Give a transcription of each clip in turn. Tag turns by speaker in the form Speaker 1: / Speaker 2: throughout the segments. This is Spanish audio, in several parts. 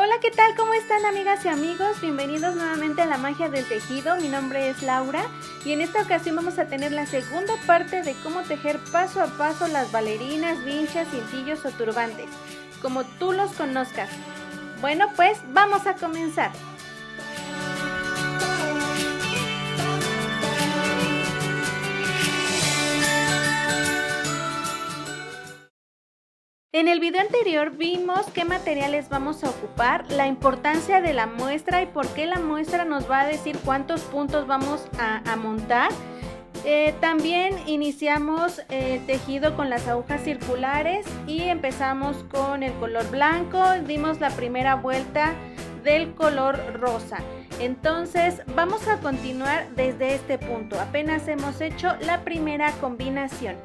Speaker 1: Hola, ¿qué tal? ¿Cómo están, amigas y amigos? Bienvenidos nuevamente a La Magia del Tejido. Mi nombre es Laura y en esta ocasión vamos a tener la segunda parte de cómo tejer paso a paso las bailarinas, vinchas, cintillos o turbantes, como tú los conozcas. Bueno, pues vamos a comenzar. En el video anterior vimos qué materiales vamos a ocupar, la importancia de la muestra y por qué la muestra nos va a decir cuántos puntos vamos a montar. También iniciamos tejido con las agujas circulares y empezamos con el color blanco, dimos la primera vuelta del color rosa. Entonces vamos a continuar desde este punto, apenas hemos hecho la primera combinación.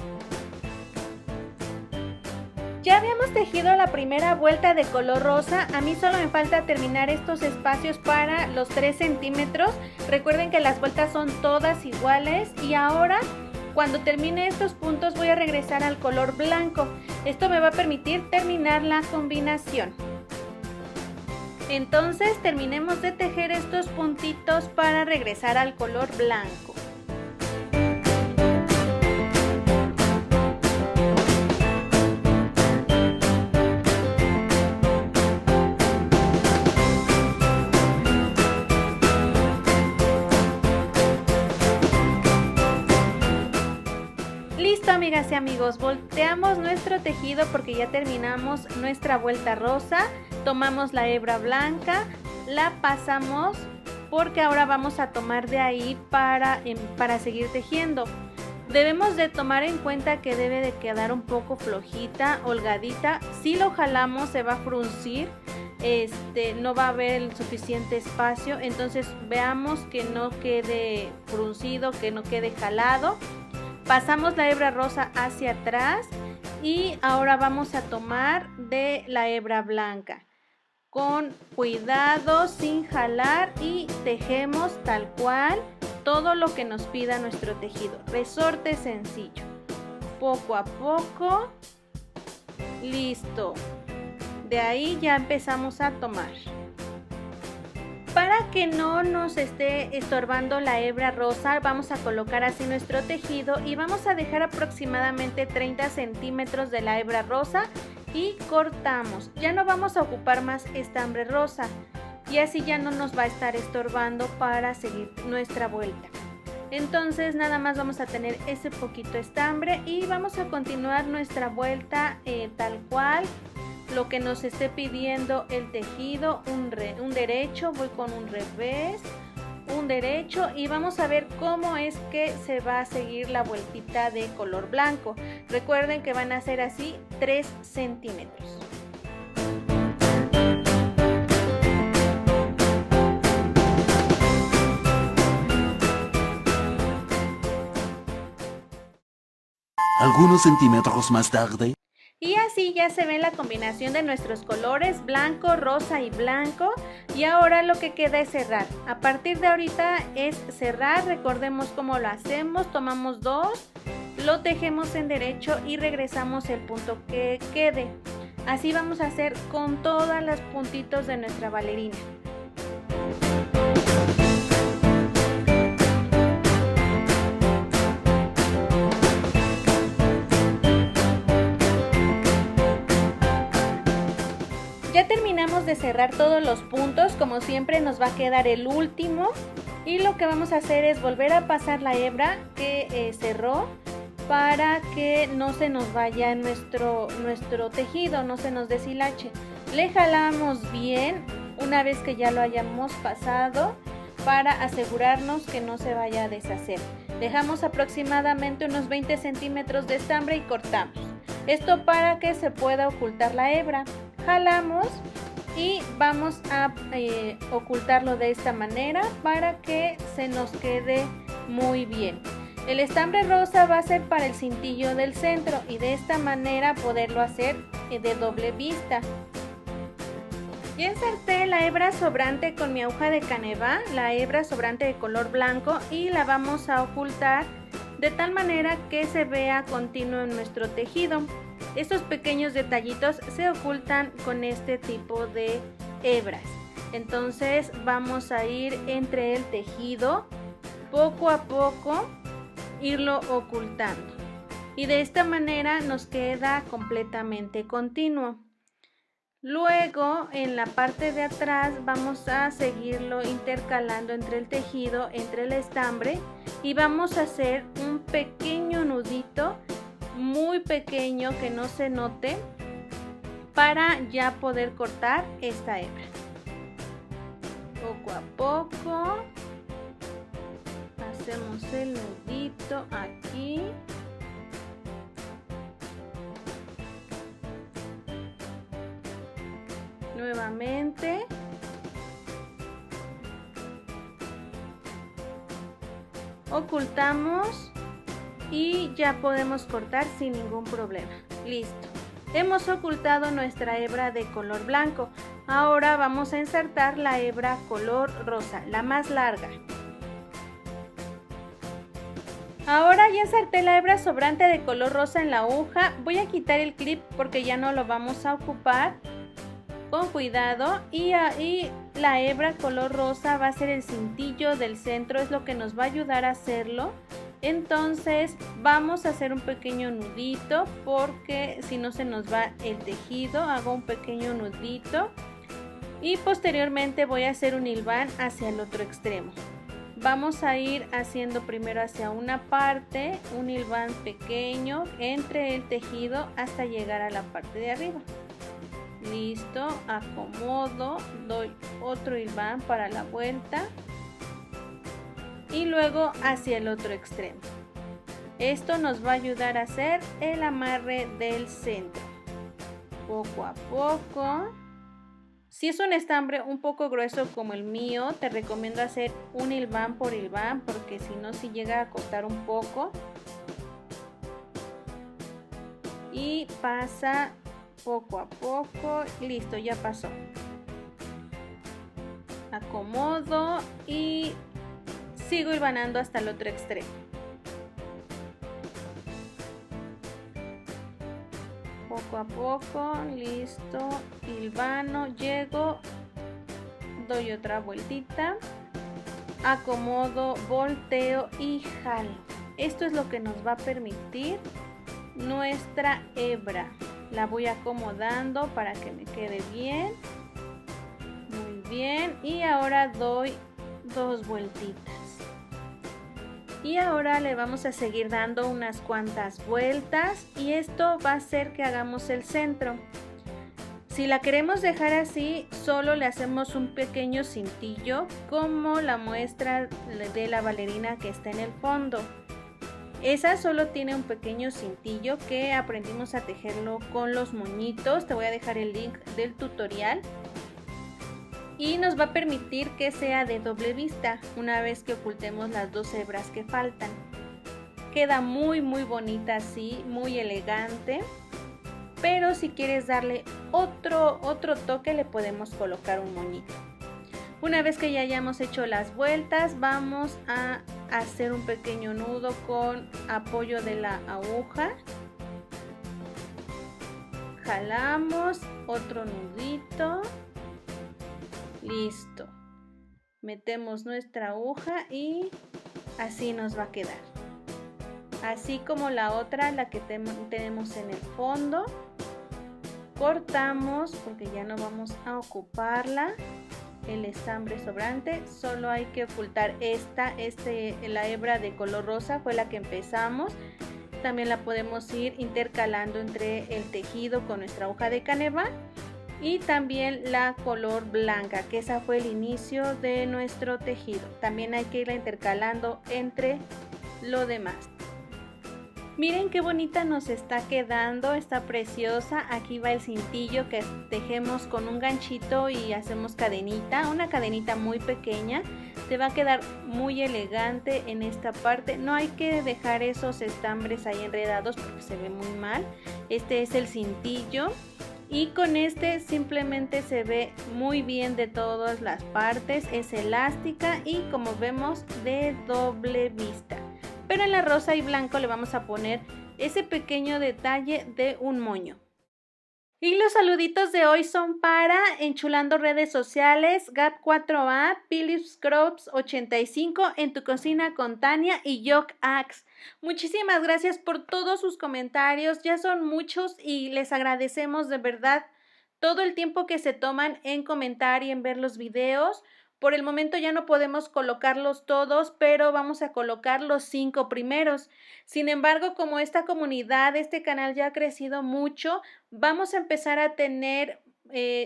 Speaker 1: Ya habíamos tejido la primera vuelta de color rosa, a mí solo me falta terminar estos espacios para los 3 centímetros. Recuerden que las vueltas son todas iguales y ahora cuando termine estos puntos voy a regresar al color blanco. Esto me va a permitir terminar la combinación. Entonces terminemos de tejer estos puntitos para regresar al color blanco. Listo, amigas y amigos, volteamos nuestro tejido porque ya terminamos nuestra vuelta rosa, tomamos la hebra blanca, la pasamos porque ahora vamos a tomar de ahí para seguir tejiendo. Debemos de tomar en cuenta que debe de quedar un poco flojita, holgadita. Si lo jalamos se va a fruncir, no va a haber el suficiente espacio, entonces veamos que no quede fruncido, que no quede jalado. Pasamos la hebra rosa hacia atrás y ahora vamos a tomar de la hebra blanca. Con cuidado, sin jalar, y tejemos tal cual todo lo que nos pida nuestro tejido. Resorte sencillo. Poco a poco. Listo. De ahí ya empezamos a tomar. Para que no nos esté estorbando la hebra rosa, vamos a colocar así nuestro tejido y vamos a dejar aproximadamente 30 centímetros de la hebra rosa y cortamos. Ya no vamos a ocupar más estambre rosa y así ya no nos va a estar estorbando para seguir nuestra vuelta. Entonces nada más vamos a tener ese poquito estambre y vamos a continuar nuestra vuelta tal cual. Lo que nos esté pidiendo el tejido, un derecho, voy con un revés, un derecho y vamos a ver cómo es que se va a seguir la vueltita de color blanco. Recuerden que van a ser así 3 centímetros.
Speaker 2: Algunos centímetros más tarde.
Speaker 1: Y así ya se ve la combinación de nuestros colores blanco, rosa y blanco. Y ahora lo que queda es cerrar. A partir de ahorita es cerrar. Recordemos cómo lo hacemos. Tomamos 2, lo tejemos en derecho y regresamos el punto que quede. Así vamos a hacer con todas las puntitos de nuestra bailarina. Ya terminamos de cerrar todos los puntos, como siempre nos va a quedar el último y lo que vamos a hacer es volver a pasar la hebra que cerró para que no se nos vaya nuestro tejido, no se nos deshilache. Le jalamos bien una vez que ya lo hayamos pasado para asegurarnos que no se vaya a deshacer. Dejamos aproximadamente unos 20 centímetros de estambre y cortamos. Esto para que se pueda ocultar la hebra. Jalamos y vamos a ocultarlo de esta manera para que se nos quede muy bien. El estambre rosa va a ser para el cintillo del centro y de esta manera poderlo hacer de doble vista. Ya inserté la hebra sobrante con mi aguja de canevá, la hebra sobrante de color blanco, y la vamos a ocultar de tal manera que se vea continuo en nuestro tejido. Estos pequeños detallitos se ocultan con este tipo de hebras. Entonces vamos a ir entre el tejido, poco a poco irlo ocultando. Y de esta manera nos queda completamente continuo. Luego en la parte de atrás vamos a seguirlo intercalando entre el tejido, entre el estambre, y vamos a hacer un pequeño nudito, muy pequeño, que no se note, para ya poder cortar esta hebra. Poco a poco hacemos el nudito aquí. Nuevamente. Ocultamos y ya podemos cortar sin ningún problema. Listo. Hemos ocultado nuestra hebra de color blanco. Ahora vamos a insertar la hebra color rosa, la más larga. Ahora ya inserté la hebra sobrante de color rosa en la aguja. Voy a quitar el clip porque ya no lo vamos a ocupar. Con cuidado, y la hebra color rosa va a ser el cintillo del centro, es lo que nos va a ayudar a hacerlo. Entonces vamos a hacer un pequeño nudito porque si no se nos va el tejido. Hago un pequeño nudito y posteriormente voy a hacer un hilván hacia el otro extremo. Vamos a ir haciendo primero hacia una parte un hilván pequeño entre el tejido hasta llegar a la parte de arriba. Listo, acomodo, doy otro hilván para la vuelta y luego hacia el otro extremo. Esto nos va a ayudar a hacer el amarre del centro. Poco a poco. Si es un estambre un poco grueso como el mío, te recomiendo hacer un hilván por hilván porque si no, sí llega a costar un poco. Y pasa poco a poco. Listo, ya pasó. Acomodo y sigo hilvanando hasta el otro extremo. Poco a poco, listo, hilvano, llego, doy otra vueltita, acomodo, volteo y jalo. Esto es lo que nos va a permitir nuestra hebra. La voy acomodando para que me quede bien. Muy bien. Y ahora doy dos vueltitas. Y ahora le vamos a seguir dando unas cuantas vueltas. Y esto va a hacer que hagamos el centro. Si la queremos dejar así, solo le hacemos un pequeño cintillo, como la muestra de la bailarina que está en el fondo. Esa solo tiene un pequeño cintillo que aprendimos a tejerlo con los moñitos. Te voy a dejar el link del tutorial. Y nos va a permitir que sea de doble vista una vez que ocultemos las dos hebras que faltan. Queda muy bonita así, muy elegante. Pero si quieres darle otro toque, le podemos colocar un moñito. Una vez que ya hayamos hecho las vueltas, vamos a hacer un pequeño nudo con apoyo de la aguja. Jalamos otro nudito. Listo. Metemos nuestra aguja y así nos va a quedar. Así como la otra, la que tenemos en el fondo. Cortamos porque ya no vamos a ocuparla. El estambre sobrante, solo hay que ocultar la hebra de color rosa, fue la que empezamos. También la podemos ir intercalando entre el tejido con nuestra aguja de caneva y también la color blanca, que esa fue el inicio de nuestro tejido. También hay que irla intercalando entre lo demás. Miren qué bonita nos está quedando, está preciosa. Aquí va el cintillo que tejemos con un ganchito y hacemos cadenita, una cadenita muy pequeña. Te va a quedar muy elegante en esta parte. No hay que dejar esos estambres ahí enredados porque se ve muy mal. Este es el cintillo y con este simplemente se ve muy bien de todas las partes. Es elástica y como vemos de doble vista. Pero en la rosa y blanco le vamos a poner ese pequeño detalle de un moño. Y los saluditos de hoy son para Enchulando Redes Sociales, Gap4A, Philips Crops 85, En Tu Cocina con Tania y Yoc Axe. Muchísimas gracias por todos sus comentarios, ya son muchos y les agradecemos de verdad todo el tiempo que se toman en comentar y en ver los videos. Por el momento ya no podemos colocarlos todos, pero vamos a colocar los 5 primeros. Sin embargo, como esta comunidad, este canal ya ha crecido mucho, vamos a empezar a tener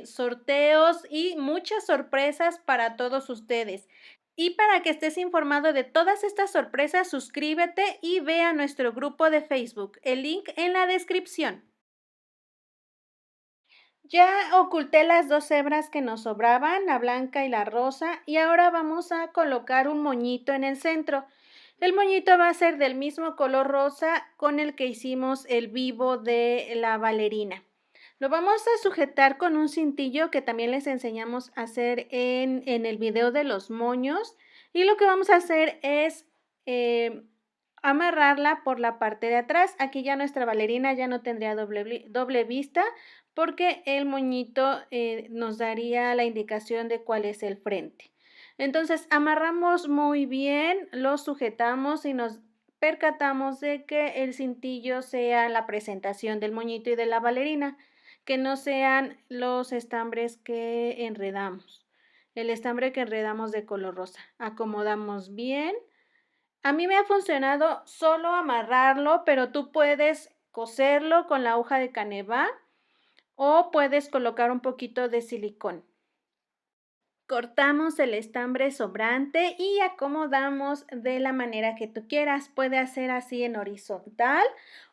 Speaker 1: sorteos y muchas sorpresas para todos ustedes. Y para que estés informado de todas estas sorpresas, suscríbete y ve a nuestro grupo de Facebook. El link en la descripción. Ya oculté las 2 hebras que nos sobraban, la blanca y la rosa, y ahora vamos a colocar un moñito en el centro. El moñito va a ser del mismo color rosa con el que hicimos el vivo de la bailarina. Lo vamos a sujetar con un cintillo que también les enseñamos a hacer en el video de los moños. Y lo que vamos a hacer es amarrarla por la parte de atrás. Aquí ya nuestra bailarina ya no tendría doble vista porque el moñito nos daría la indicación de cuál es el frente. Entonces amarramos muy bien, lo sujetamos y nos percatamos de que el cintillo sea la presentación del moñito y de la bailarina, que no sean los estambres que enredamos. El estambre que enredamos de color rosa. Acomodamos bien. A mí me ha funcionado solo amarrarlo, pero tú puedes coserlo con la hoja de canevá o puedes colocar un poquito de silicón. Cortamos el estambre sobrante y acomodamos de la manera que tú quieras. Puede hacer así en horizontal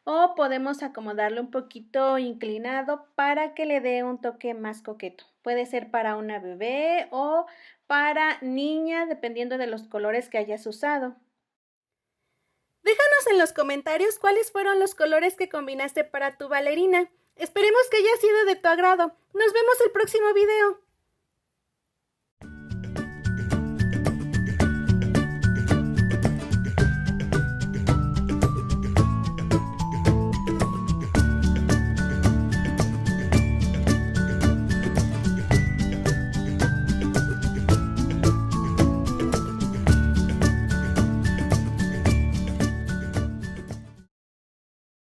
Speaker 1: o podemos acomodarlo un poquito inclinado para que le dé un toque más coqueto. Puede ser para una bebé o para niña, dependiendo de los colores que hayas usado. Déjanos en los comentarios cuáles fueron los colores que combinaste para tu bailarina. Esperemos que haya sido de tu agrado. Nos vemos el próximo video.